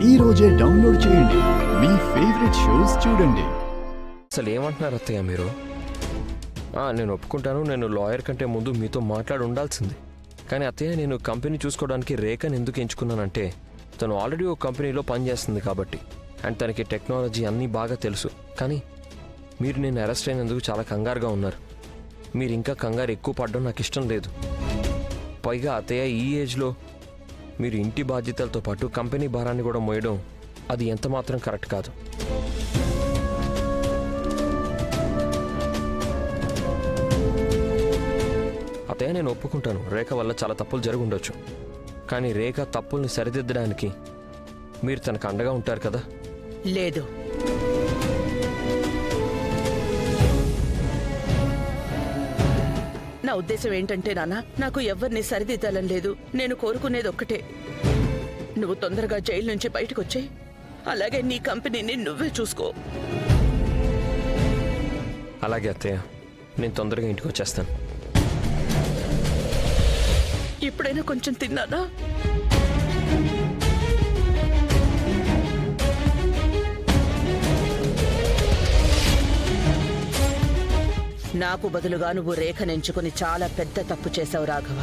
ఈ రోజే డౌన్లోడ్ చేయండి, మీ ఫేవరెట్ షోస్ చూడండి. అసలు ఏమంటున్నారు అత్తయ్య మీరు? నేను ఒప్పుకుంటాను, నేను లాయర్ కంటే ముందు మీతో మాట్లాడి ఉండాల్సింది. కానీ అత్తయ్య, నేను కంపెనీ చూసుకోవడానికి రేఖను ఎందుకు ఎంచుకున్నానంటే తను ఆల్రెడీ ఒక కంపెనీలో పనిచేస్తుంది కాబట్టి, అండ్ తనకి టెక్నాలజీ అన్నీ బాగా తెలుసు. కానీ మీరు నేను అరెస్ట్ అయినందుకు చాలా కంగారుగా ఉన్నారు. మీరు ఇంకా కంగారు ఎక్కువ పడడం నాకు ఇష్టం లేదు. పైగా అత్తయ్య, ఈ ఏజ్లో మీరు ఇంటి బాధ్యతలతో పాటు కంపెనీ భారాన్ని కూడా మోయడం అది ఎంత మాత్రం కరెక్ట్ కాదు. అత్తయ్య, నేను ఒప్పుకుంటాను, రేఖ వల్ల చాలా తప్పులు జరిగి ఉండొచ్చు. కానీ రేఖ తప్పుల్ని సరిదిద్దడానికి మీరు తనకు అండగా ఉంటారు కదా? లేదు, నా ఉద్దేశం ఏంటంటే నాన్న, నాకు ఎవరిని సరిదిద్దాలని లేదు. నేను కోరుకునేది ఒక్కటే, నువ్వు తొందరగా జైలు నుంచి బయటకు వచ్చాయి, అలాగే నీ కంపెనీని నువ్వే చూసుకో. అలాగే అత్తయ్య, నేను తొందరగా ఇంటికి వచ్చేస్తాను. ఇప్పుడైనా కొంచెం తిన్నానా? నాకు బదులుగా నువ్వు రేఖనెంచుకుని చాలా పెద్ద తప్పు చేశావు రాఘవ.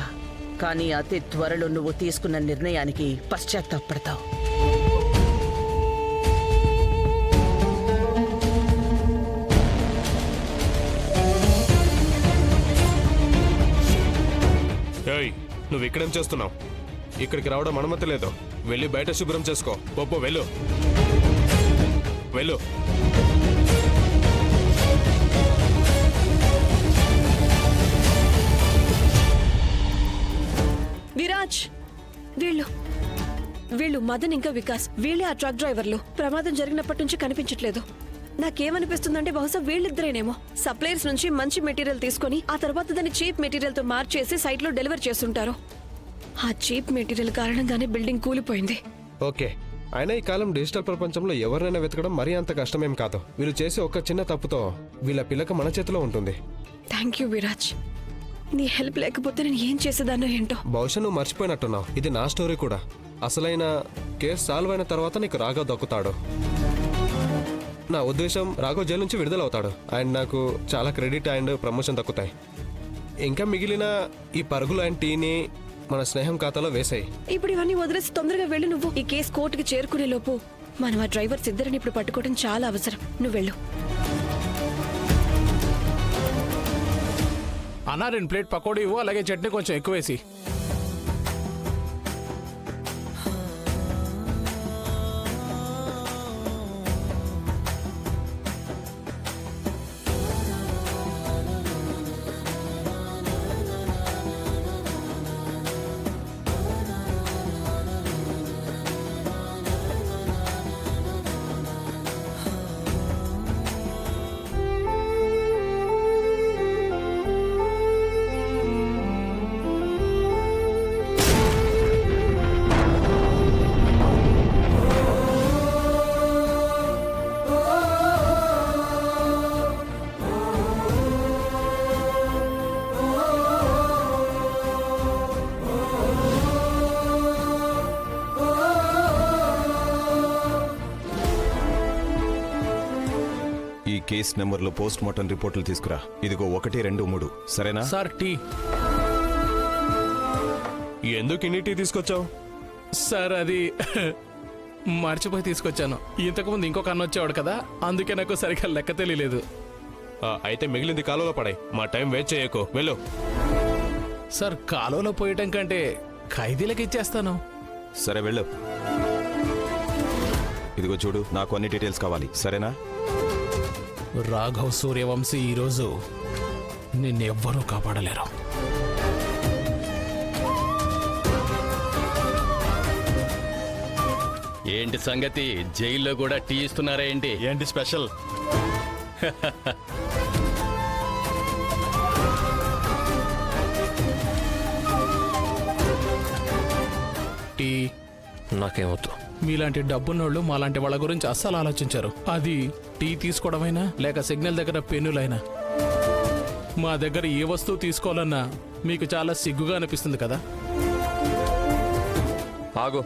కానీ అతి త్వరలో నువ్వు తీసుకున్న నిర్ణయానికి పశ్చాత్తాపడతావు. నువ్వు ఇక్కడేం చేస్తున్నావు? ఇక్కడికి రావడం అనుమతి లేదు. వెళ్ళి బయట శుభ్రం చేసుకో. ఒప్పో, వెళ్ళు వెళ్ళు. విరాజ్, వీళ్ళు మదన్ ఇంకా వికాస్, వీళ్ళే ఆ ట్రక్ డ్రైవర్లు. ప్రమాదం జరిగినప్పటి నుంచి కనిపించట్లేదు. నాకేమనిపిస్తుందంటే బహుశా వీళ్ళిద్దరేనేమో సప్లైర్స్ నుంచి మంచి మెటీరియల్ తీసుకుని ఆ తర్వాత దాన్ని చీప్ మెటీరియల్ తో మార్చేసి సైట్ లో డెలివర్ చేస్తుంటారు. ఆ చీప్ మెటీరియల్ కారణంగానే బిల్డింగ్ కూలిపోయింది. ఓకే, అయినా ఈ కాలం డిజిటల్ ప్రపంచంలో ఎవరినైనా వెతకడం మరీ అంత కష్టమేం కాదు. వీళ్ళు చేసే ఒక చిన్న తప్పుతో వీళ్ళ పిల్లక మన చేతిలో ఉంటుంది. థ్యాంక్ యూ విరాజ్, నీ హెల్ప్ లేకపోతే నేను ఏం చేసేదాన్నో ఏంటో. బహుశా నువ్వు మర్చిపోయినట్టున్నావు, ఇది నా స్టోరీ కూడా. అసలైన కేసు సాల్వ్ అయిన తర్వాత నీకు రాఘవ్ దక్కుతాడు. నా ఉద్దేశం, రాఘవ్ జైలు నుంచి విడుదలవుతాడు అండ్ నాకు చాలా క్రెడిట్ అండ్ ప్రమోషన్ దక్కుతాయి. ఇంకా మిగిలిన ఈ పరుగులు అండ్ టీని మన స్నేహం ఖాతాలో వేసాయి. ఇప్పుడు ఇవన్నీ వదిలేసి తొందరగా వెళ్ళు. నువ్వు ఈ కేసు కోర్టుకి చేరుకునే లోపు మనం ఆ డ్రైవర్స్ ఇద్దరిని ఇప్పుడు పట్టుకోవడం చాలా అవసరం. నువ్వు వెళ్ళు. అన్నా, 2 ప్లేట్ పకోడీ ఇవ్వు, అలాగే చట్నీ కొంచెం ఎక్కువేసి. కేస్ నెంబర్లో పోస్ట్ మార్టం రిపోర్టులు తీసుకురా. ఇదిగో 1, 2, 3. సరేనా సార్? టీ. ఎందుకు ఇన్ని టీ తీసుకొచ్చావు? సార్, అది మర్చిపోయి తీసుకొచ్చాను. ఇంతకుముందు ఇంకొక అన్న వచ్చేవాడు కదా, అందుకే నాకు సరిగ్గా లెక్క తెలియలేదు. అయితే మిగిలింది కాలువలో పడాయి. మా టైం వేస్ట్ చేయకు, వెళ్ళు. సార్, కాలువలో పోయటం కంటే ఖైదీలకు ఇచ్చేస్తాను. సరే, వెళ్ళు. ఇదిగో చూడు, నాకు అన్ని డీటెయిల్స్ కావాలి, సరేనా? రాఘవ్ సూర్యవంశీ, ఈరోజు నిన్నెవ్వరూ కాపాడలేరు. ఏంటి సంగతి? జైల్లో కూడా టీ ఇస్తున్నారా ఏంటి? ఏంటి స్పెషల్? టీ నాకేమవుతూ? మీలాంటి డబ్బున్నోళ్ళు మాలాంటి వాళ్ళ గురించి అస్సలు ఆలోచించారు. అది టీ తీసుకోవడమైనా లేక సిగ్నల్ దగ్గర పెన్నులైనా. మా దగ్గర ఏ వస్తువు తీసుకోవాలన్నా మీకు చాలా సిగ్గుగా అనిపిస్తుంది కదా. ఆగు.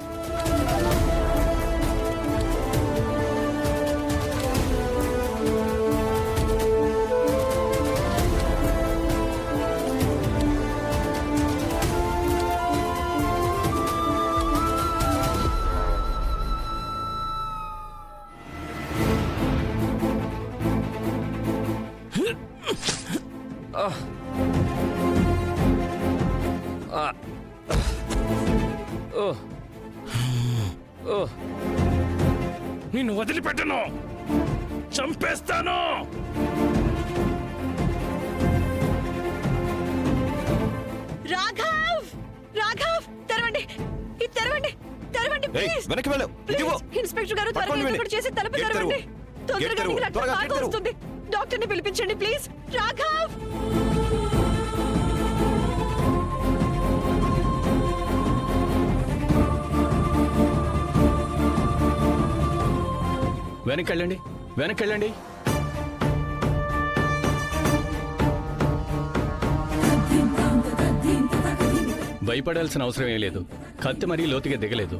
ఓ, నిన్ను వదిలిపెట్టను, చంపేస్తాను. రాఘవ్, రాఘవ్, తెరవండి, ఇది తెరవండి, తెరవండి ఏయ్, ప్లీజ్. వెనక్కి వెళ్ళు. ప్లీజ్, ఇదిగో. ఇన్స్పెక్టర్ గారు త్వరగా పట్టుకోండి ఏదో వీడిని. ఒకటి చేసి తలుపు గేట్ తెరువు. తెరవండి. తొందరగా గేట్ తెరువు. నీకు రక్తం త్వరగా బాగా గేట్ తెరువు. వస్తుంది. డాక్టర్ని పిలిపించండి ప్లీజ్. రాఘవ్, వెనకెళ్ళండి, వెనకెళ్ళండి. భయపడాల్సిన అవసరం ఏం లేదు. కత్తి మరీ లోతుగా దిగలేదు.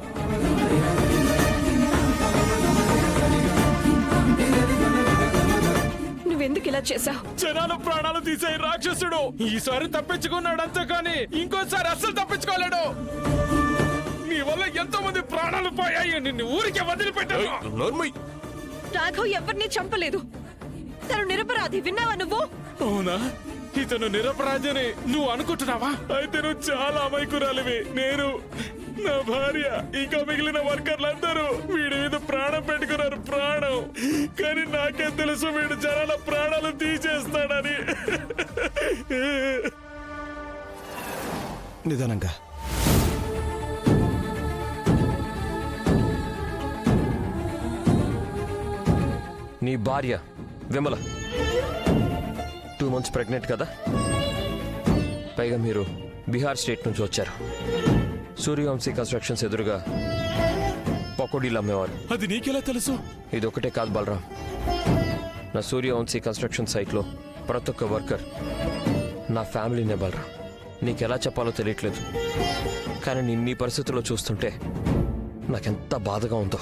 నువ్వెందుకు ఇలా చేశావు? జనాలు ప్రాణాలు తీసే రాక్షసుడు ఈసారి తప్పించుకున్నాడు అంతే, కానీ ఇంకోసారి అస్సలు తప్పించుకోలేడు. నీ వల్ల ఎంతో మంది ప్రాణాలు పోయాయి. నిన్ను ఊరికే వదిలిపెట్టాను. నోర్మయ్. రాఘవ్ ఎవరిని చంపలేదు. తను నిరపరాధి, విన్నావా నువ్వు? అవునా? ఇతను నిరపరాధిని నువ్వు అనుకుంటున్నావా? అయితే నువ్వు చాలా అమాయకురాలివి. నేను, నా భార్య, ఇంకా మిగిలిన వర్కర్లందరూ వీడి మీద ప్రాణం పెట్టుకున్నారు, ప్రాణం. కానీ నాకేం తెలుసు వీడు జనాల ప్రాణాలు తీసేస్తాడని. నిదానంగా. నీ భార్య విమల 2 months ప్రెగ్నెంట్ కదా. పైగా మీరు బీహార్ స్టేట్ నుంచి వచ్చారు. సూర్యవంశీ కన్స్ట్రక్షన్స్ ఎదురుగా పకోడీలు అమ్మేవారు. అది నీకెలా తెలుసు? ఇది ఒకటే కాదు బలరాం, నా సూర్యవంశీ కన్స్ట్రక్షన్ సైట్లో ప్రతి ఒక్క వర్కర్ నా ఫ్యామిలీనే బలరాం. నీకెలా చెప్పాలో తెలియట్లేదు, కానీ నిన్న ఈ పరిస్థితుల్లో చూస్తుంటే నాకెంత బాధగా ఉందో.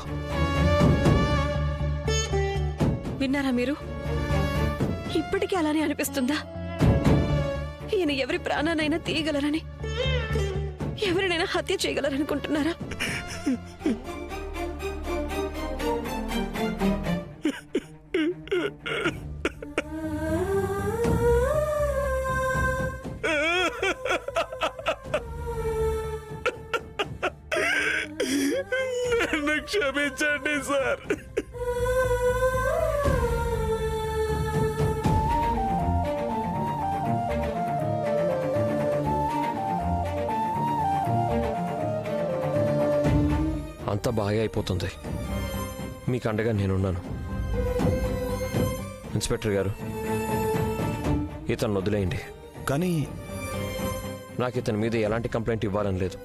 విన్నారా మీరు? ఇప్పటికీ అలానే అనిపిస్తుందా? ఈయన ఎవరి ప్రాణానైనా తీయగలరని, ఎవరినైనా హత్య చేయగలరనుకుంటున్నారా? నన్ను క్షమించండి సార్. అంతా బాగా అయిపోతుంది. మీకు అండగా నేనున్నాను. ఇన్స్పెక్టర్ గారు, ఇతను వదిలేయండి. కానీ నాకు ఇతని మీద ఎలాంటి కంప్లైంట్ ఇవ్వాలని లేదు.